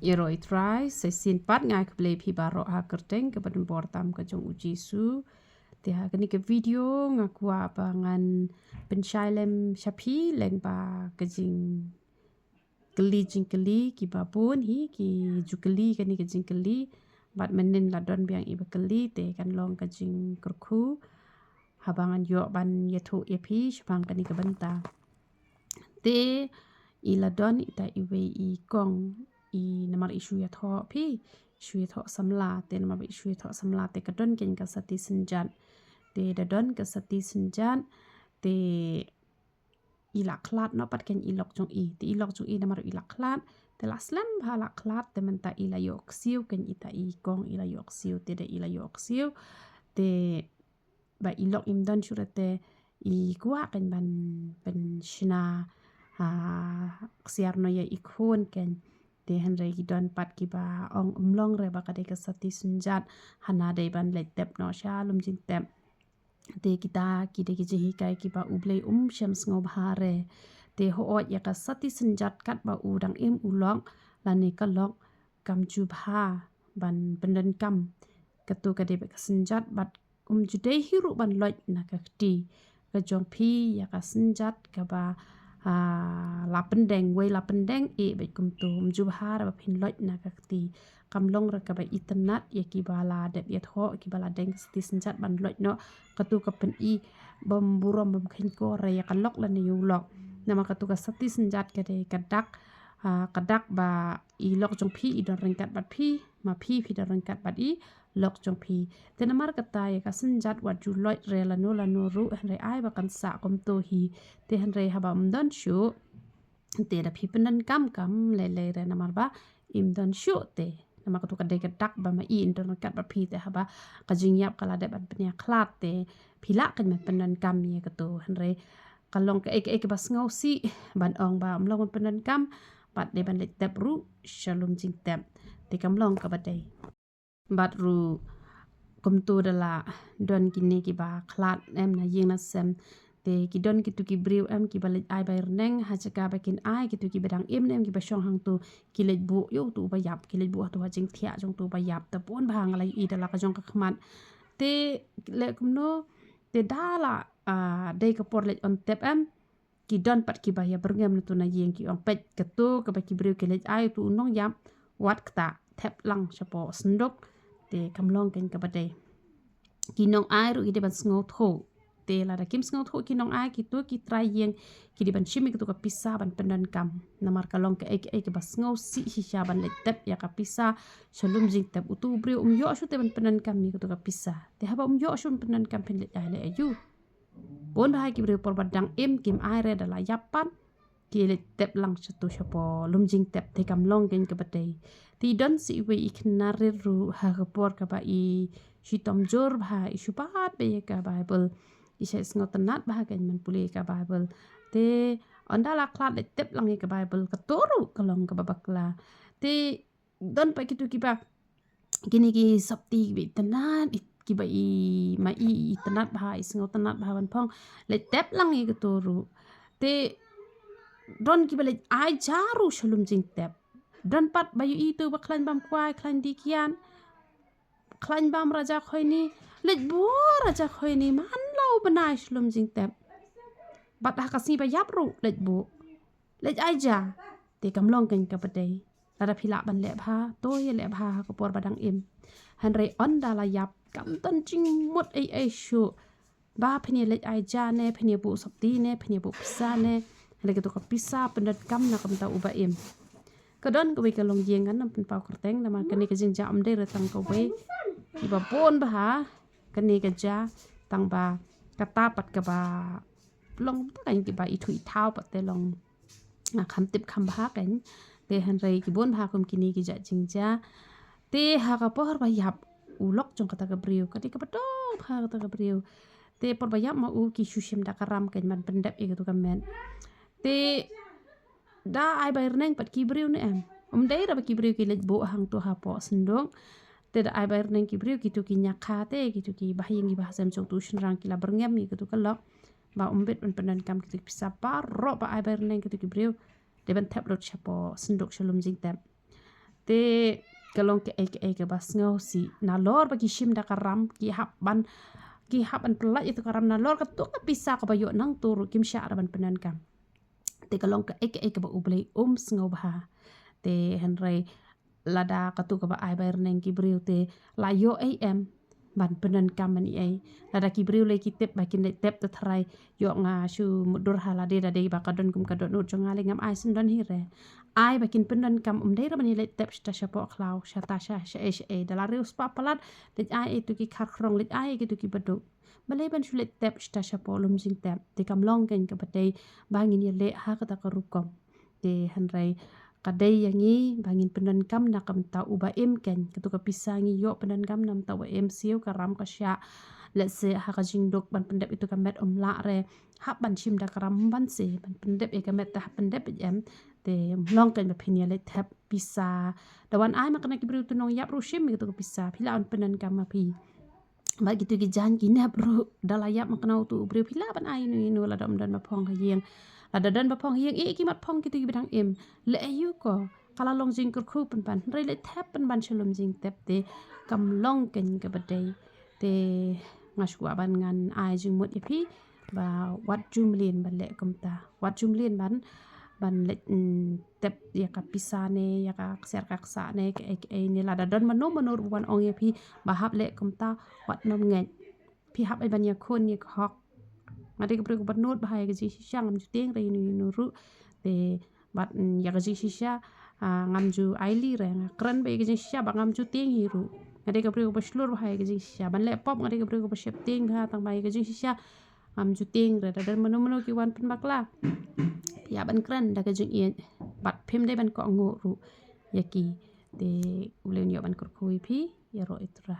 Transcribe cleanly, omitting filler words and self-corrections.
Iroi try sesin pat ngai keble pi baro ha kerteng ke badan bortam ke jong uji su te ha kini ke video ngakua bangan pencailem shapi leng ba kejing keli jing keli ki babun hi ki jukeli kani kejing keli bat menin ladon biang iba keli te kan long kejing kerku habangan yo ban yetu epi shpang kani ke benta te iladon ita iwe I kong I namar isu ya tho pi isu ya tho samla te namar isu ya tho samla te kadon ken ka sati senjan te dadon ka sati senjan te ilak klat no pat ken ilok jong I te ilok jong I namar ilak klat te laslam bhala klat te menta ila yok siu ken ita I kong ila yok siu te de ila yok siu te ba ilok imdan surate I kuwa ken ban ben shina siar no ya ikun ken te hanre gidon pat ki ba ong umlong re ba kade kasati sunjat hana de ban le tep no sha lum jing tep te kita kide ki jehi kai ki ba uble sham sngo bhare te ho ya kasati sunjat kat ba udang im ulong lani kalok kam ju bha ban pendan kam katu kade ba sunjat bat jude hiru ban loj na kakti ka jong pi ya kasenjat ka ba lapendeng we lapendeng be kum tu jubhar ba phin loj na kakti kamlong ra ka ba itnat ye ki bala de ye tho ki bala deng sti senjat ban loj no katu ka pen I bom burom bom khin ko ra ya kalok la ne yulok nama katu ka sati senjat ka de kadak kadak ba I lok jong pi I don ringkat bat pi ma pi don ringkat bat I lok jong pi te namar kata ya ka senjat wat ju loj re la no ru re ai ba kan sa kom to hi te han re haba don shu te da pi penan kam le re namar ba im don shu te nama katu ka de kadak ba ma I don ringkat bat pi te haba ka jing yap kala de bat penya klat te pila kan ma penan kam ye katu han re kalong ke ek bas ngau si ban ong ba mlong penan kam bat de ban le tep ru shalom jing tep te kam long ka bat de bat ru kum tu dala don kini ki ba klat em na yeng na sem te ki don ki tu ki briu em ki balit ai ba rneng ha chaka ba kin ai ki tu ki bedang em nem ki ba shong hang tu ki le bu yo tu ba yap ki le bu tu ha jing thia jong tu ba yap ta pon bang la I dala ka jong ka khmat te le kum no te dala dei ka por le on tep em ki don pat ki ba ya berngem tu na yeng ki ong pet ka tu ka ba ki briu ki le ai tu nong yap wat kta thep lang chapo synduk te kamlong ken ka ba de kinong ai ru ide ban sngo tho te la da kim sngo tho kinong ai ki tu ki try yeng ki di ban shimi ki tu ka pisa ban pendan kam namar kalong ka ek ba sngo si sha ban le tep ya ka pisa shalum jing tep utu bri yo shu te ban pendan kam mi ki tu ka pisa te haba yo shu pendan kam pen le ai le ayu bon ba ki bri por badang em kim ai re da la yapan ki le tep lang chatu shapo lum jing tep te kam long ken ka ba de ti don si we iknare ru ha ka por ka ba I shitom jor bha isupat be ka bible ishe sngotanat bha kan man puli ka bible te ondala klat le tep lang ka bible ka toru kalong ka babakla te don pa kitu ki ba kini ki sapti be tanat ki ba I ma I tanat bha sngotanat bha ban phong le tep lang ka toru te don ki ba le ai jaru shalom jing tep don pat bayu itu baklan bam kwai klan dikian klan bam raja khoi ni lej bo raja khoi ni man lau banai shlum jing tep bat ha kasi ba yap ru lej bo lej ai ja te kam long ken ka padai la phila ban le bha to ye le bha ko por badang im han re on da la yap kam ton ching mot ai shu ba phini lej ai ja ne phini bu sapti ne phini bu pisa ne le ke to ka pisa pendat kam na kam ta uba im kadon ko ka long yeng kan pen pau kerteng na ma kani ka jing ja am de retang ko we iba pon bah kani ka ja tang ba kata pat ka ba long ta kan ki ba I thui thau pat te long kham tip kham ba kan te han rei ki bon ba kum kini ki ja jing ja te ha ka por ba yap u lok jong kata ka briu ka ti ka ba dong ha kata ka briu te por ba yap ma u ki shushim da karam kan man pendap e ka tu ka men te da ai ba rneng pat ki briu ne em dei ra ba ki briu ki lej bo hang tu ha po sendong te da ai ba rneng ki briu ki tu ki nyakha te ki tu ki bahing ki bahasam chong tu shnrang ki la berngem ki tu ka lok ba umbet ban penan kam ki tu pisa pa ro ba ai ba rneng ki tu ki briu de ban thap lot chapo sendok shalom jing tep te kalong ke bas ngau si nalor bagi shim da karam ki hap ban pelat itu karam nalor ketuk ke pisa ke bayu nang tur kim sya ban penan kam te kalong ke ba ublei ngau bah te henry lada katu ka ba ai bayar neng ki briu te layo am ban penan kam ni ai lada ki briu le ki tep ba kin le tep te thrai yo nga shu mudur halade da dei ba kadon kum kadon nur jonga le ngam ai sin don hire ai ba kin penan kam dei ra bani le tep sta shapo klau shata sha e da la rius pa palat le ai tu ki khar krong le ai ki tu ki badu bale ban shu le tep sta shapo lum jing tep te kam long ken ka batei bangin ye le ha ka ta ka rukom te hanrai kadai yangi bangin penan kam na kam ta uba em ken ketuka pisangi yo penan kam nam ta wa em siu karam ka sya let's say ha ka jingdok ban pendep itu kamet la re hap ban shim da karam ban se ban pendep e kamet ta pendep em te long ken ba phinia le thep pisa da wan ai makana ki bru tu nong yap ru shim gitu pisa phila on penan kam ma phi ba gitu ki jan ki nap ru dala yap makana tu bru phila ban ai nu la dam dan ma phong ka yeng ada dan bapong hiang ki mat phong kitu bidang em le ayu ko kala long jing kur khu pan re le thap pan ban shalom jing tep te kam long ken ke badai te ngaswa ban ngan ai jing mot ipi ba wat jumlin ban le kum ta wat jumlin ban le tep ya ka pisane ya ka ser ka sa ne ke ni la da dan manur wan ong ipi ba hap le kum ta wat nom ngai pi hap ai ban ya khon ni khok ngade ke bru ban not bahaya ke ji shisha ngam ju teng re nu ru te bat ya ke ji shisha ngam ju aili re kran be ke ji shisha ba ngam ju teng hi ru ngade ke bru ba shlur bahaya ke ji shisha ban le pop ngade ke bru ba shep teng ha tang bahaya ke ji shisha ngam ju teng re da manu ki wan pen bakla ya ban kran da ke jing ien bat phim de ban ko ngo ru ya ki te ulen yo ban kur khui phi ya ro itra